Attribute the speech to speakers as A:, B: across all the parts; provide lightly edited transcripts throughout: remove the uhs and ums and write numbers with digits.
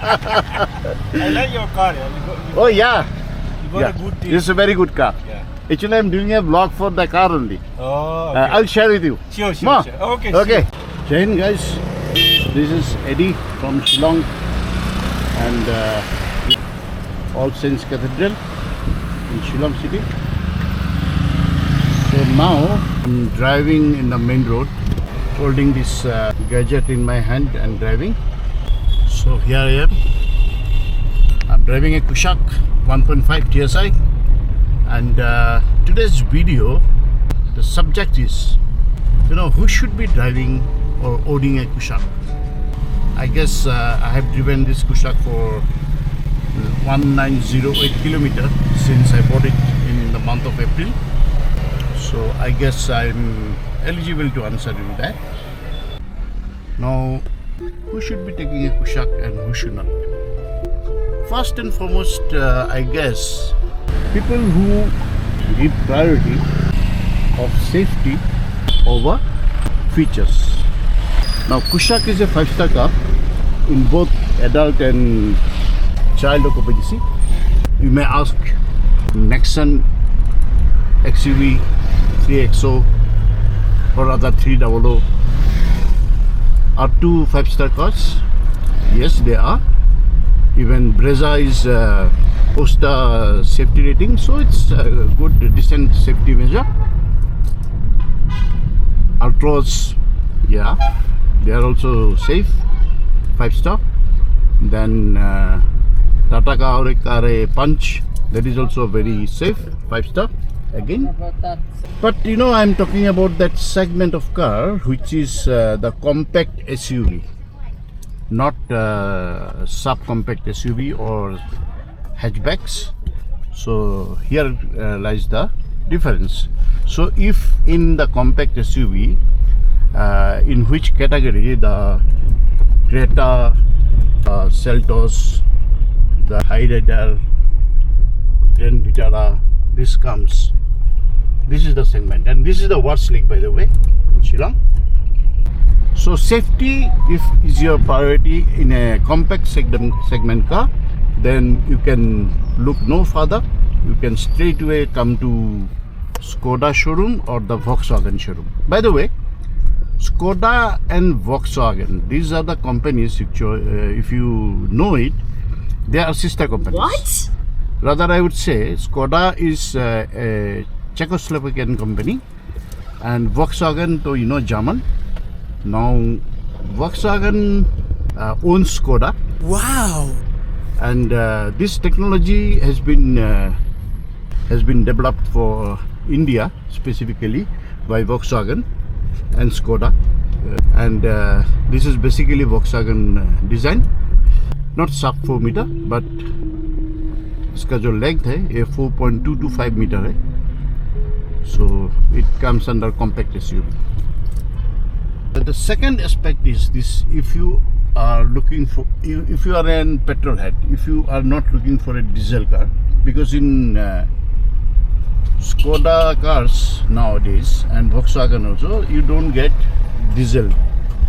A: I like your car. Yeah.
B: Oh yeah.
A: You got
B: Yeah.
A: a good team.
B: It's a very good car.
A: Yeah.
B: Actually, I'm doing a vlog for the car only.
A: Oh, okay.
B: I'll share with you.
A: Sure.
B: Ma?
A: Okay.
B: Okay.
A: Sure.
B: Jai Hind, guys. This is Eddie from Shillong and All Saints Cathedral in Shillong city. So now I'm driving in the main road, holding this gadget in my hand and driving. So here I am. I'm driving a Kushaq 1.5 TSI, and today's video, the subject is, who should be driving or owning a Kushaq. I guess I have driven this Kushaq for 1908 kilometer since I bought it in the month of April. So I guess I'm eligible to answer you that. Now, who should be taking a Kushaq and who should not? First and foremost, I guess people who give priority of safety over features. Now, Kushaq is a 5-star car in both adult and child occupancy. You may ask, Nexon XUV 3XO or other 300 are two 5-star cars. Yes, they are. Even Brezza is post safety rating, so it's a good, decent safety measure. Ultras, yeah, they are also safe, 5-star. Then Tata ka Aure Punch, that is also very safe, 5-star again. But I'm talking about that segment of car which is the compact SUV, not subcompact SUV or hatchbacks. So here lies the difference. So if in the compact SUV, in which category the Creta, Seltos, the Hyryder, Grand Vitara, this comes. This is the segment, and this is the worst league, by the way, in Shillong. So safety, if is your priority in a compact segment car, then you can look no further. You can straight away come to Skoda showroom or the Volkswagen showroom. By the way, Skoda and Volkswagen, these are the companies, if you know it, they are sister companies.
C: What?
B: Rather, I would say Skoda is a Czechoslovakian company, and Volkswagen, German. Now, Volkswagen owns Skoda.
C: Wow.
B: And this technology has been developed for India specifically by Volkswagen and Skoda, and this is basically Volkswagen design, not sub 4 meter, but इसका जो length है ये 4.225 meter है. So it comes under compact SUV. But the second aspect is this: if you are looking for, if you are an petrol head, if you are not looking for a diesel car, because in Skoda cars nowadays and Volkswagen also, you don't get diesel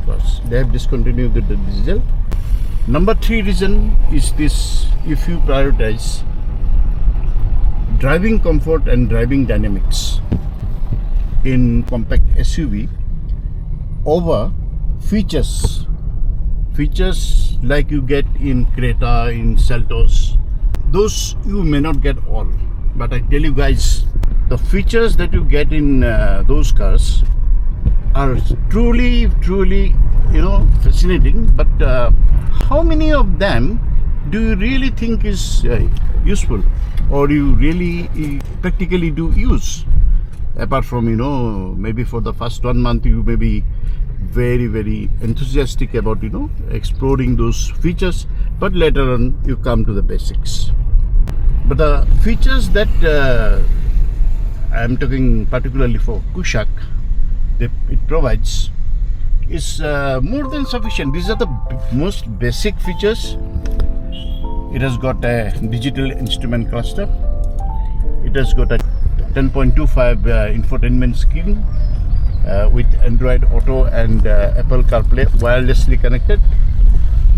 B: cars. They have discontinued the diesel. Number 3 reason is this: if you prioritize driving comfort and driving dynamics in compact SUV over features like you get in Creta, in Seltos, those you may not get all. But I tell you guys, the features that you get in those cars are truly fascinating. But how many of them do you really think is useful, or you really practically do use? Apart from maybe for the first 1 month you may be very, very enthusiastic about exploring those features, but later on you come to the basics. But the features that I am talking particularly for Kushaq, it provides is more than sufficient. These are the most basic features. It has got a digital instrument cluster. It has got a 10.25 infotainment screen with Android Auto and Apple CarPlay wirelessly connected,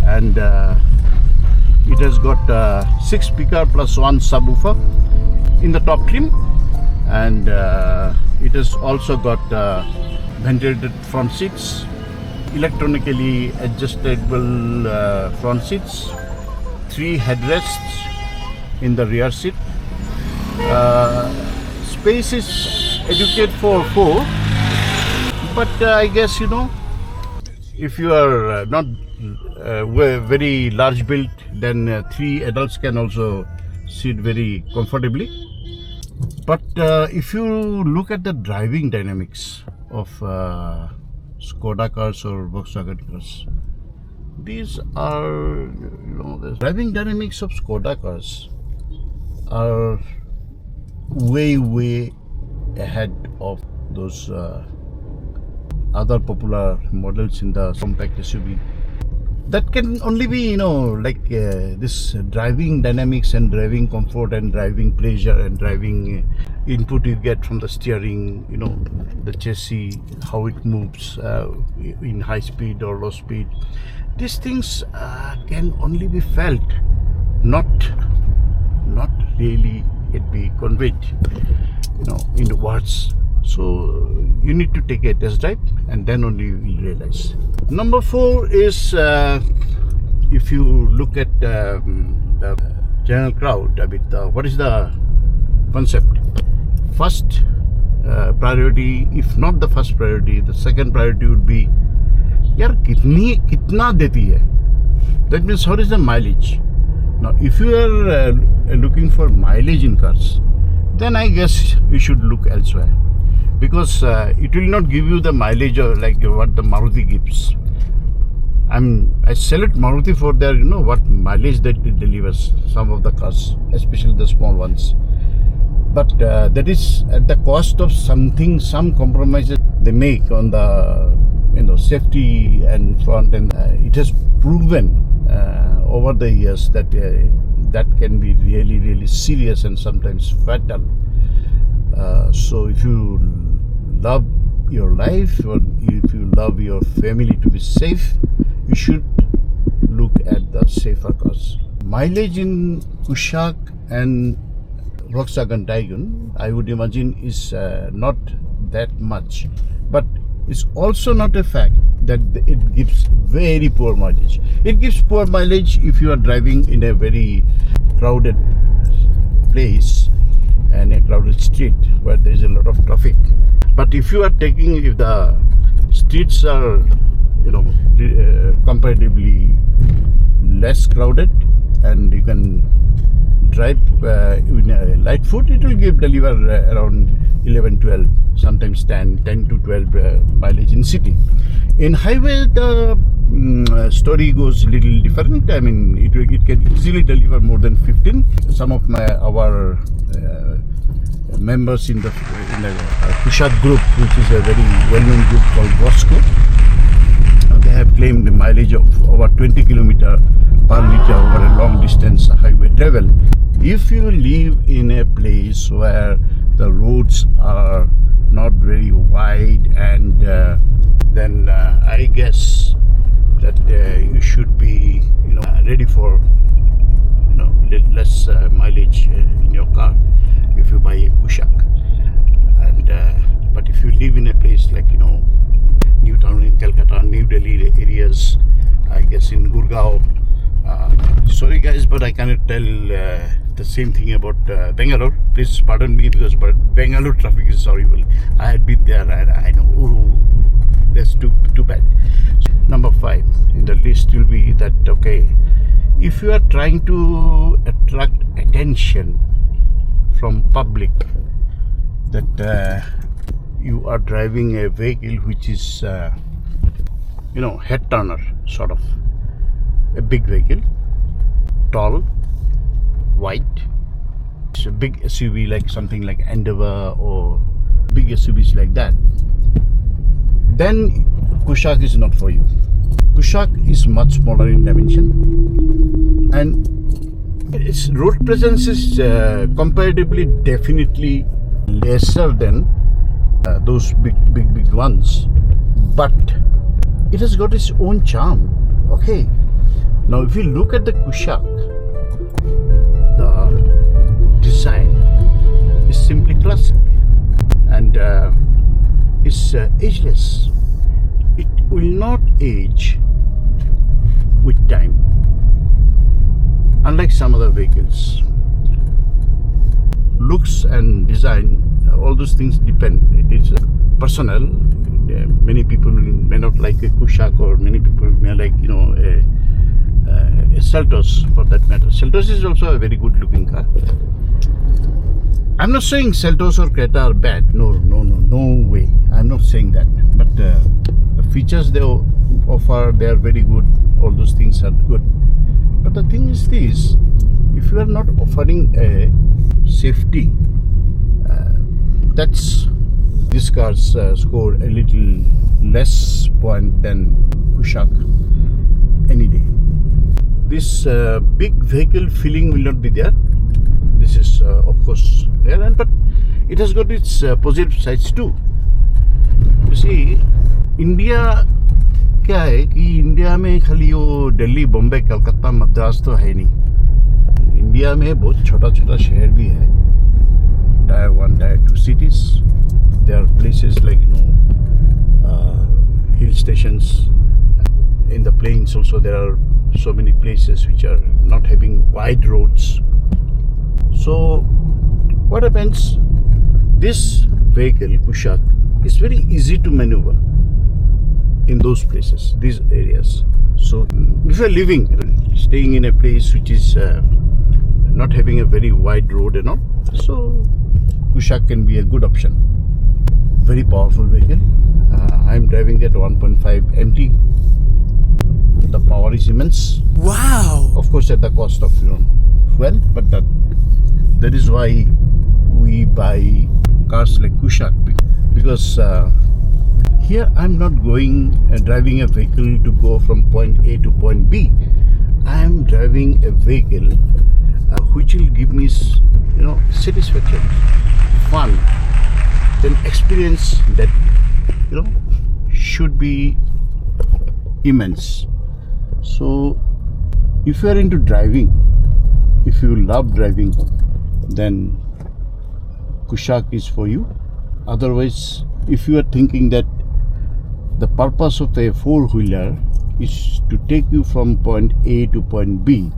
B: and It has got 6 speaker plus 1 subwoofer in the top trim, and it has also got ventilated front seats, electronically adjustable front seats, 3 headrests in the rear seat. Space is adequate for 4, but I guess if you are not very large built, then 3 adults can also sit very comfortably. But if you look at the driving dynamics of Skoda cars or Volkswagen cars, these are, the driving dynamics of Skoda cars are way ahead of those other popular models in the compact SUV. That can only be, this driving dynamics and driving comfort and driving pleasure and driving input you get from the steering, the chassis, how it moves in high speed or low speed. These things can only be felt, not really it be conveyed, in words. So you need to take a test drive, and then only you will realize. Number 4 is if you look at the general crowd a bit, what is the concept? First priority, if not the first priority, the second priority would be, yaar kitna deti hai? That means what is the mileage? Now if you are looking for mileage in cars, then I guess you should look elsewhere, because it will not give you the mileage like what the Maruti gives. I salute Maruti for their what mileage that it delivers, some of the cars, especially the small ones. But that is at the cost of some compromises they make on the safety and front end. It has proven over the years that that can be really serious and sometimes fatal. So if you love your life, or if you love your family to be safe, you should look at the safer cars. Mileage in Kushaq and Volkswagen Tiguan, I would imagine, is not that much, but it's also not a fact that it gives very poor mileage. It gives poor mileage if you are driving in a very crowded place and a crowded street where there is a lot of traffic. But if the streets are comparatively less crowded and you can drive in a light foot, it will deliver around 11-12, sometimes 10 to 12 mileage in city. In highway, the story goes a little different. I mean, it can easily deliver more than 15. Some of our members in the Kushaq group, which is a very well-known group called Bosco, they have claimed the mileage of over 20 km per liter over a long distance highway travel. If you live in a place where the roads are not very wide, and then I guess that you should be ready for less mileage in your car if you buy a Kushaq. And but if you live in a place like New Town in Calcutta, New Delhi areas, I guess in Gurgaon, sorry guys, but I cannot tell the same thing about Bangalore. Please pardon me, because Bangalore traffic is horrible. I had been there and I know, that's too bad. Number 5 in the list will be that, okay, if you are trying to attract attention from public, that you are driving a vehicle which is head turner, sort of a big vehicle, tall, white. It's a big SUV, like something like Endeavour or big SUVs like that, then Kushaq is not for you. Kushaq is much smaller in dimension, and its road presence is comparatively definitely lesser than those big ones, but it has got its own charm. Okay, now if you look at the Kushaq, The design is simply classic and is ageless. It will not age with time, unlike some other vehicles. Looks and design, all those things depend. It is personal. Many people may not like a Kushaq, or many people may like, a Seltos for that matter. Seltos is also a very good looking car. I'm not saying Seltos or Creta are bad. No way. I'm not saying that. But the features they offer, they are very good. All those things are good. But the thing is this: if you are not offering a safety, that's this car's score a little less point than Kushaq any day. This big vehicle feeling will not be there. This is of course there, but it has got its positive sides too. You see, India क्या है कि India में खाली वो दिल्ली, बॉम्बे, कलकत्ता, मद्रास तो है नहीं. India में बहुत छोटा छोटा शहर भी है. Tier 1, Tier 2 cities. There are places like hill stations. In the plains also there are so many places which are not having wide roads. So what happens? This vehicle Kushaq is very easy to maneuver in those places, these areas. So if you are staying in a place which is not having a very wide road and all, so Kushaq can be a good option. Very powerful vehicle. I'm driving at 1.5 MT. The power is immense.
C: Wow!
B: Of course, at the cost of fuel, but that is why we buy cars like Kushaq, because here I'm not driving a vehicle to go from point A to point B. I am driving a vehicle which will give me, satisfaction, fun, an experience that, should be immense. So, if you are into driving, if you love driving, then Kushaq is for you. Otherwise, if you are thinking that the purpose of a four-wheeler is to take you from point A to point B,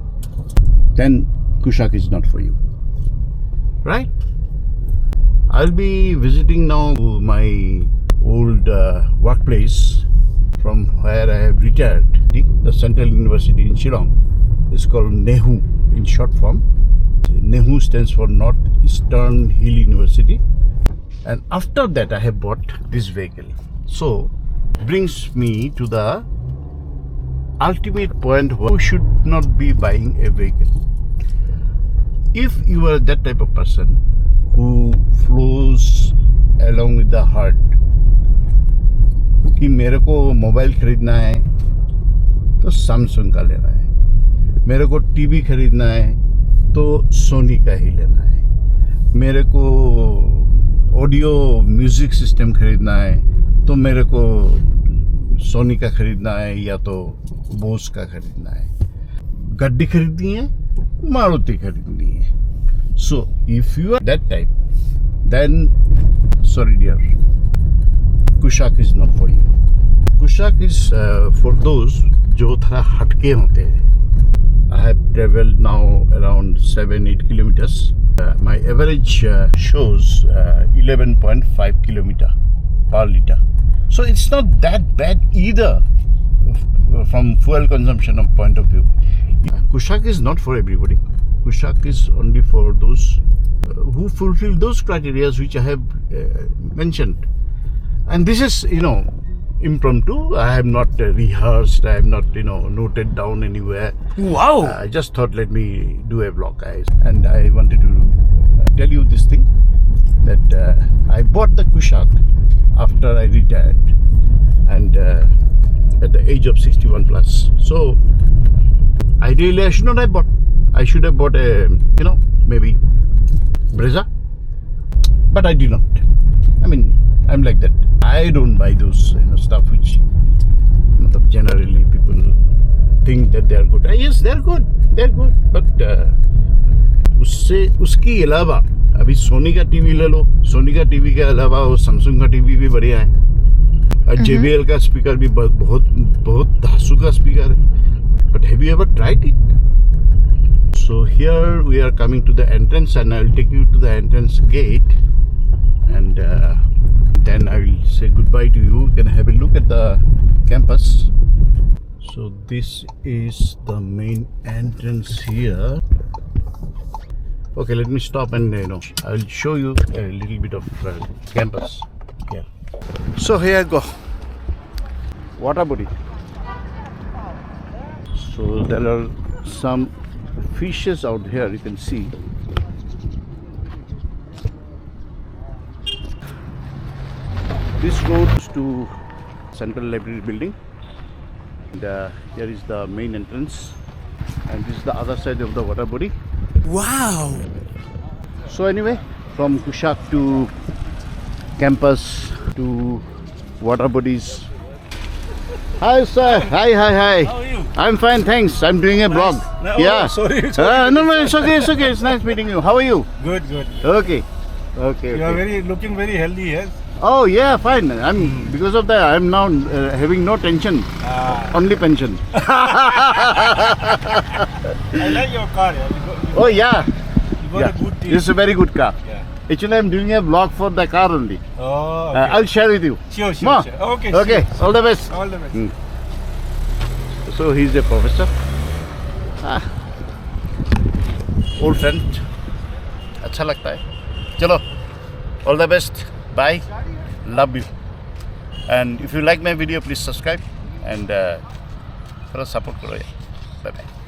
B: then Kushaq is not for you. Right? I'll be visiting now my old workplace from where I have retired. The Central University in Shillong is called NEHU in short form. NEHU stands for North Eastern Hill University. And after that I have bought this vehicle. So brings me to the ultimate point where you should not be buying a vehicle. If you are that type of person who flows along with the heart, कि मेरे को mobile खरीदना है तो Samsung का लेना है, मेरे को टीवी खरीदना है तो सोनी का ही लेना है, मेरे को ऑडियो म्यूजिक सिस्टम खरीदना है तो मेरे को सोनी का खरीदना है या तो बोस का खरीदना है, गड्डी खरीदनी है, मारुति खरीदनी है. So if you are that type, then sorry dear, Kushaq is not for you. Kushaq is for those जो थोड़ा हटके होते हैं. I have traveled now around 7-8 kilometers. My average shows 11.5 kilometer per liter. So it's not that bad either from fuel consumption of point of view. Kushaq is not for everybody. Kushaq is only for those who fulfill those criteria which I have mentioned. And this is, impromptu. I have not rehearsed. I have not, noted down anywhere.
C: Wow!
B: I just thought, let me do a vlog, guys. And I wanted to tell you this thing, that I bought the Kushaq after I retired, and at the age of 61 plus. So, ideally, I should not have bought. I should have bought a, maybe Brezza. But I did not. I mean, I'm like that. I don't buy those stuff which generally people think that they are good. Yes, they're good. But उसके अलावा अभी सोनी का TV ले लो. सोनी का TV के अलावा वो Samsung का टीवी भी बढ़िया है. JBL का स्पीकर भी बहुत धांसू का स्पीकर है. But have you ever tried it? So here we are coming to the entrance, and I will take you to the entrance gate, and then I will say goodbye to you. You can have a look at the campus. So this is the main entrance here. Okay, let me stop and I will show you a little bit of campus. Yeah. So here I go. Water body. So there are some fishes out here, you can see. This goes to Central Library building, and here is the main entrance, and this is the other side of the water body.
A: Wow!
B: So anyway, from Kushak to campus to water bodies. Hi sir, hi.
A: How are you?
B: I'm fine, thanks. I'm doing a blog.
A: No,
B: Yeah.
A: sorry.
B: No, it's okay. It's nice meeting you. How are you?
A: Good.
B: Okay.
A: You are looking very healthy, yes?
B: Oh yeah, fine. Because of that I'm now having no tension, only pension.
A: I like your car. Yeah.
B: Oh yeah.
A: You got a good team.
B: This is a very good car.
A: Yeah.
B: Actually, I'm doing a vlog for the car only.
A: Oh, okay.
B: I'll share with you.
A: Sure.
B: Ma?
A: Okay.
B: Okay.
A: Sure.
B: All the best.
A: All the best.
B: So he's a professor. Old friend. अच्छा लगता है. चलो. All the best. Bye. Love you. And if you like my video, please subscribe and थोड़ा support करो यार. Bye bye.